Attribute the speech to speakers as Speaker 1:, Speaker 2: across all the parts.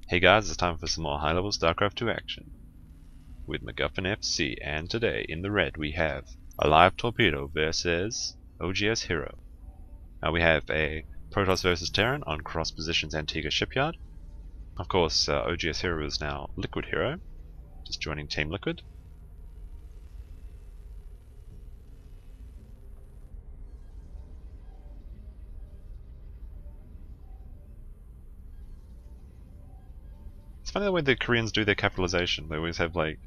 Speaker 1: Hey guys, it's time for some more high-level StarCraft 2 action with MacGuffinSC, and today in the red we have AliveTorPedo versus oGsHerO. Now we have a Protoss Vs Terran on cross positions Antiga Shipyard. Of course, oGsHerO is now LiquidHero, just joining Team Liquid. It's funny the way the Koreans do their capitalization. They always have like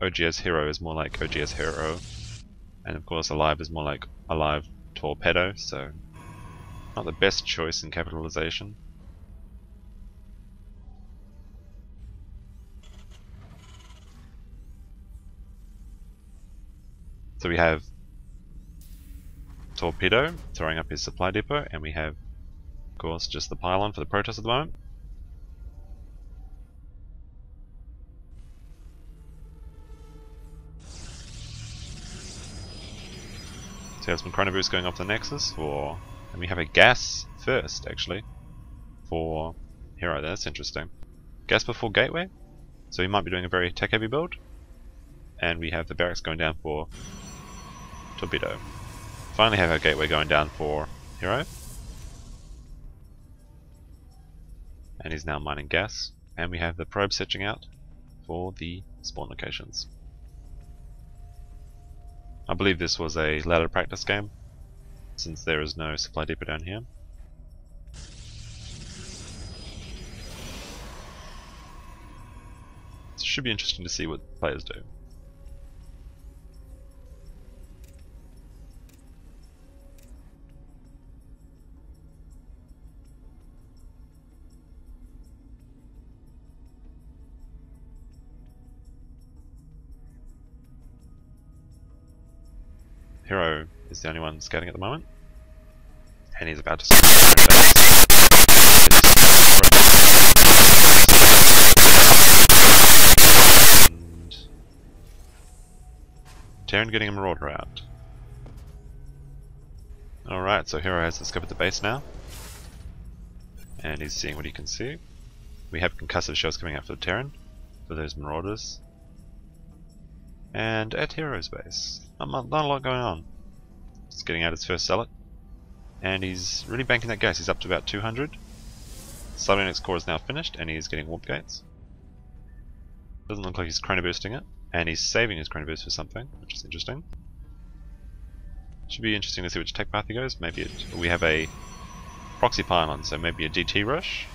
Speaker 1: oGsHerO is more like oGsHerO, and of course Alive is more like AliveTorPedo, so not the best choice in capitalization. So we have Torpedo throwing up his supply depot, and we have, of course, just the pylon for the Protoss at the moment. So we have some chrono boosts going off the Nexus for, and we have a gas first actually for Hero. That's interesting. Gas before gateway, so he might be doing a very tech heavy build. And we have the barracks going down for Torpedo. Finally have our gateway going down for Hero. And he's now mining gas. And we have the probe setting out for the spawn locations. I believe this was a ladder practice game, since there is no supply depot down here. So it should be interesting to see what players do. Hero is the only one scouting at the moment, and he's about to start. And Terran getting a Marauder out. Alright, so Hero has discovered the base now, and he's seeing what he can see. We have concussive shells coming out for the Terran, for those Marauders. And at Hero's base, not a lot going on. Just getting out his first zealot, and he's really banking that gas. He's up to about 200. Cybernetic's core is now finished, and he's getting warp gates. Doesn't look like he's chrono boosting it, and he's saving his chrono boost for something, which is interesting. Should be interesting to see which tech path he goes. Maybe we have a proxy pylon, so maybe a DT rush.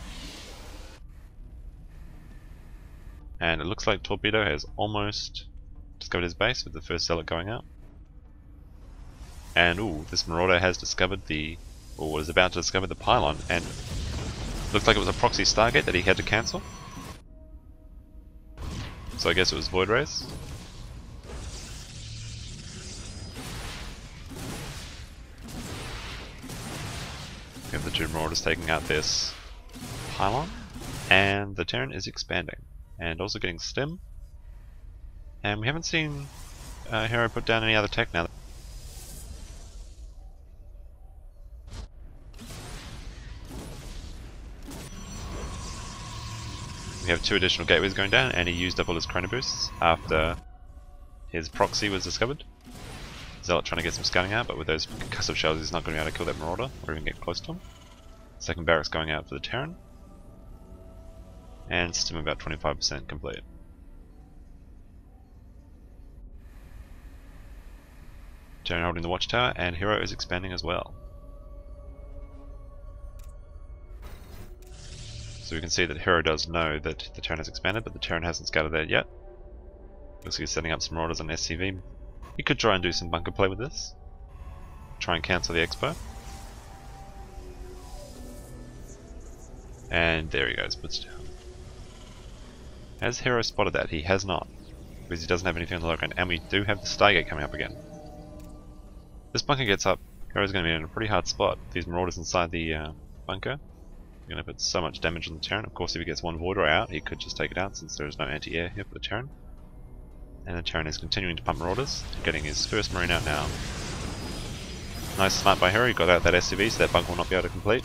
Speaker 1: And it looks like Torpedo has almost discovered his base with the first zealot going out. And ooh, this Marauder has discovered or was about to discover the pylon, and looked like it was a proxy Stargate that he had to cancel. So I guess it was Void Rays. We have the two Marauders taking out this pylon, and the Terran is expanding, and also getting stim. And we haven't seen Hero put down any other tech now. We have 2 additional gateways going down, and he used up all his chrono boosts after his proxy was discovered. Zealot trying to get some scouting out, but with those concussive shells he's not going to be able to kill that Marauder or even get close to him. Second barracks going out for the Terran. And stim about 25% complete. Terran holding the watchtower, and Hero is expanding as well. So we can see that Hero does know that the Terran has expanded, but the Terran hasn't scouted that yet. Looks like he's setting up some Marauders on SCV. He could try and do some bunker play with this. Try and cancel the Expo. And there he goes, puts down. Has Hero spotted that? He has not, because he doesn't have anything on the low ground, and we do have the Stargate coming up again. This bunker gets up, Hero's going to be in a pretty hard spot. These Marauders inside the bunker are going to put so much damage on the Terran. Of course, if he gets one Void Ray out, he could just take it out, since there is no anti-air here for the Terran. And the Terran is continuing to pump Marauders, getting his first Marine out now. Nice snipe by Hero, he got out that SCV, so that bunker will not be able to complete.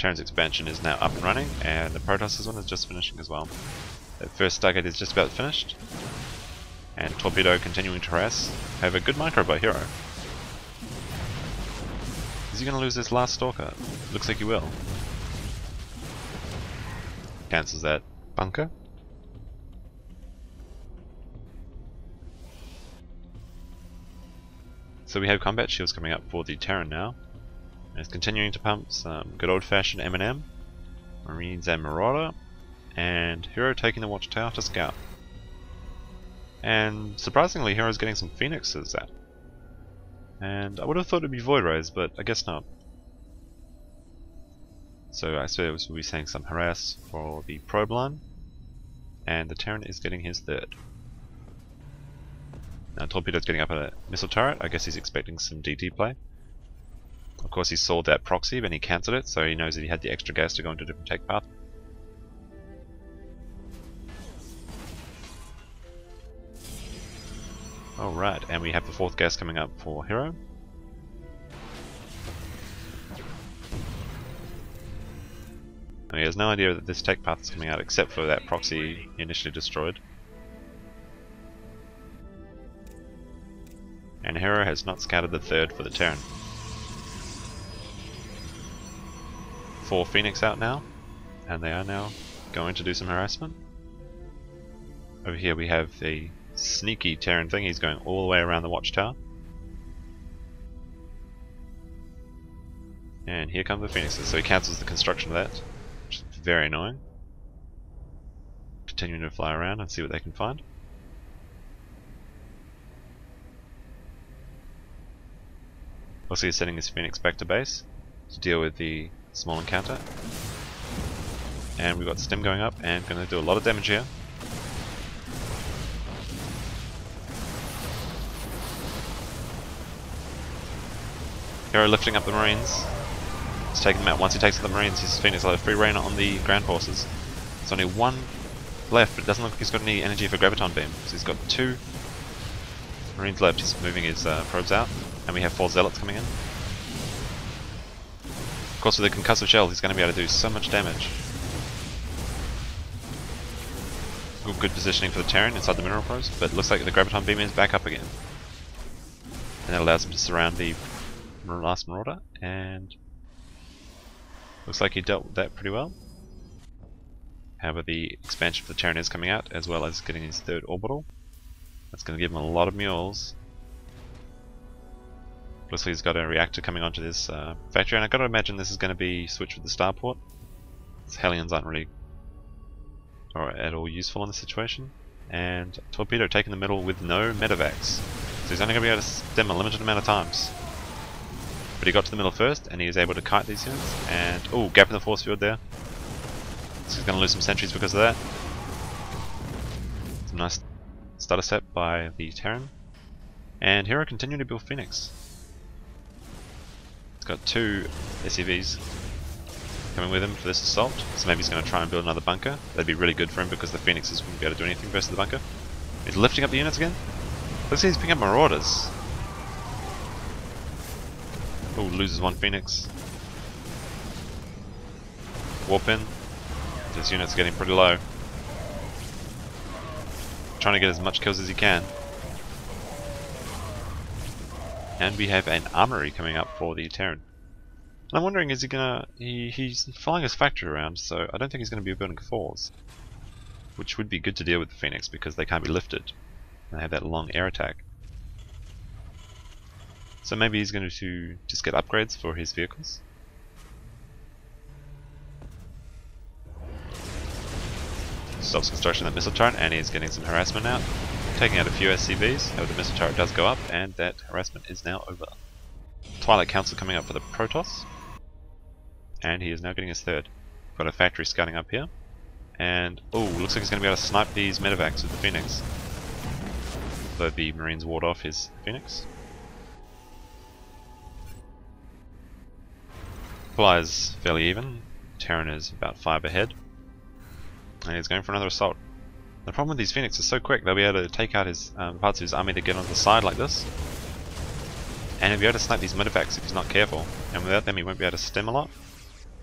Speaker 1: Terran's expansion is now up and running, and the Protoss' one is just finishing as well. The first Stargate is just about finished, and Torpedo continuing to harass. Have a good micro by Hero. Is he going to lose this last Stalker? Looks like he will. Cancels that bunker. So we have combat shields coming up for the Terran now. And it's continuing to pump some good old-fashioned M&M, Marines and Marauder, and Hero taking the Watchtower to scout. And surprisingly, Hero's getting some Phoenixes out. And I would have thought it'd be Void Rays, but I guess not. So I suppose we'll be seeing some harass for the probe line, and the Terran is getting his third. Now Torpedo's getting up a missile turret. I guess he's expecting some DT play. Of course he saw that proxy, but he cancelled it, so he knows that he had the extra gas to go into a different take path. Alright, and we have the fourth gas coming up for Hero. Now he has no idea that this take path is coming out except for that proxy he initially destroyed. And Hero has not scouted the third for the Terran. 4 Phoenix out now, and they are now going to do some harassment. Over here we have the sneaky Terran thing. He's going all the way around the Watchtower. And here come the Phoenixes, so he cancels the construction of that, which is very annoying. Continuing to fly around and see what they can find. Also he's sending his Phoenix back to base to deal with the small encounter. And we've got Stim going up and going to do a lot of damage here. Hero lifting up the Marines. He's taking them out. Once he takes out the Marines, his Phoenix will have free reign on the ground forces. There's only one left, but it doesn't look like he's got any energy for Graviton Beam. So he's got 2 Marines left. He's moving his probes out. And we have 4 Zealots coming in. Of course with the concussive shell he's going to be able to do so much damage. Good positioning for the Terran inside the mineral probes, but it looks like the Graviton Beam is back up again. And that allows him to surround the last Marauder, and looks like he dealt with that pretty well. However, the expansion for the Terran is coming out, as well as getting his 3rd orbital. That's going to give him a lot of mules. Looks like he's got a reactor coming onto this factory, and I've got to imagine this is going to be switched with the starport. These Hellions aren't really at all useful in this situation. And Torpedo taking the middle with no medevacs. So he's only going to be able to stem a limited amount of times. But he got to the middle first, and he was able to kite these units. And, oh, gap in the force field there. So he's going to lose some sentries because of that. Some nice stutter set by the Terran. And Hero continuing to build Phoenix. He's got 2 SCVs coming with him for this assault, so maybe he's going to try and build another bunker. That'd be really good for him because the Phoenixes wouldn't be able to do anything versus the bunker. He's lifting up the units again. Looks like he's picking up Marauders. Oh, loses 1 Phoenix. Warp in. This unit's getting pretty low. Trying to get as much kills as he can. And we have an armory coming up for the Terran. And I'm wondering, is he gonna... He's flying his factory around, so I don't think he's gonna be building 4s. Which would be good to deal with the Phoenix, because they can't be lifted. And they have that long air attack. So maybe he's going to just get upgrades for his vehicles. Stops construction of that missile turret, and he's getting some harassment out. Taking out a few SCVs, however the missile turret does go up, and that harassment is now over. Twilight Council coming up for the Protoss. And he is now getting his 3rd. Got a factory scouting up here. And, oh, looks like he's going to be able to snipe these medevacs with the Phoenix. Though the Marines ward off his Phoenix. Flies fairly even. Terran is about 5 ahead. And he's going for another assault. The problem with these Phoenix is so quick, they'll be able to take out his parts of his army to get on the side like this. And he'll be able to snipe these medevacs if he's not careful. And without them he won't be able to stem a lot.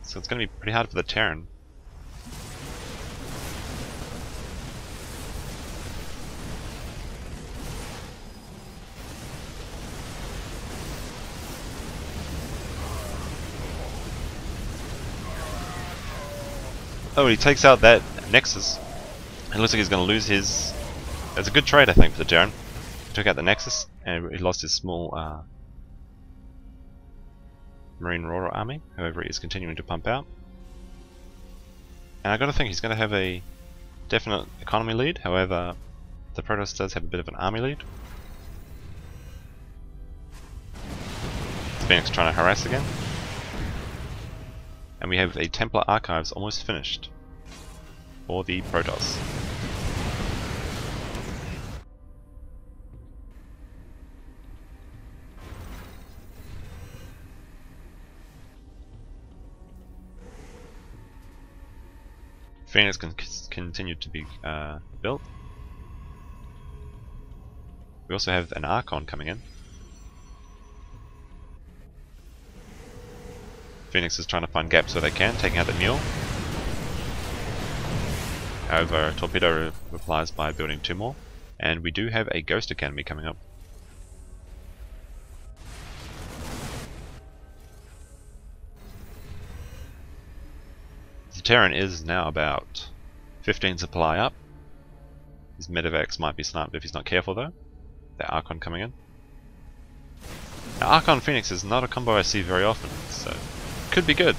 Speaker 1: So it's going to be pretty hard for the Terran. Oh, he takes out that Nexus. It looks like he's going to lose his... That's a good trade, I think, for the Terran. He took out the Nexus, and he lost his small Marine Aurora army. However, he is continuing to pump out. And I got to think he's going to have a definite economy lead. However, the Protoss does have a bit of an army lead. Phoenix trying to harass again. And we have a Templar Archives almost finished for the Protoss. Phoenix can continue to be built. We also have an Archon coming in. Phoenix is trying to find gaps where they can, taking out the Mule. However, Torpedo replies by building 2 more. And we do have a Ghost Academy coming up. The Terran is now about 15 supply up. His Medivacs might be sniped if he's not careful though. The Archon coming in. Now Archon Phoenix is not a combo I see very often, so could be good.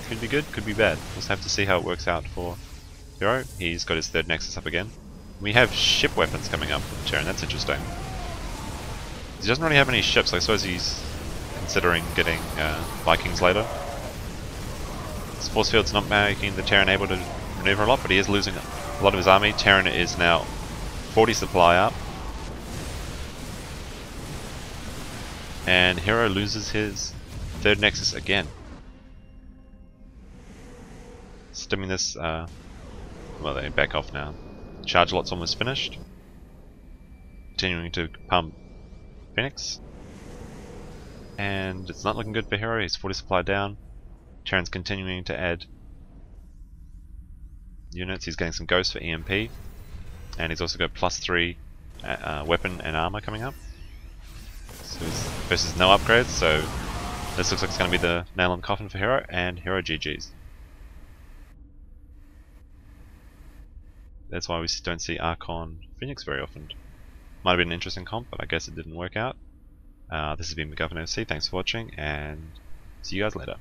Speaker 1: Could be good, could be bad. We'll just have to see how it works out for Hero. He's got his 3rd Nexus up again. We have ship weapons coming up for the Terran, that's interesting. He doesn't really have any ships, I suppose he's considering getting Vikings later. His force field's not making the Terran able to maneuver a lot, but he is losing a lot of his army. Terran is now 40 supply up. And Hero loses his 3rd Nexus again. Stimming this, well, they back off now. Charge lot's almost finished. Continuing to pump Phoenix. And it's not looking good for Hero, he's 40 supply down. Terran's continuing to add units, he's getting some ghosts for EMP. And he's also got +3 weapon and armor coming up. So versus no upgrades, so this looks like it's going to be the nail in the coffin for Hero, and Hero GG's. That's why we don't see Archon Phoenix very often. Might have been an interesting comp, but I guess it didn't work out. This has been MacGuffinSC, thanks for watching, and see you guys later.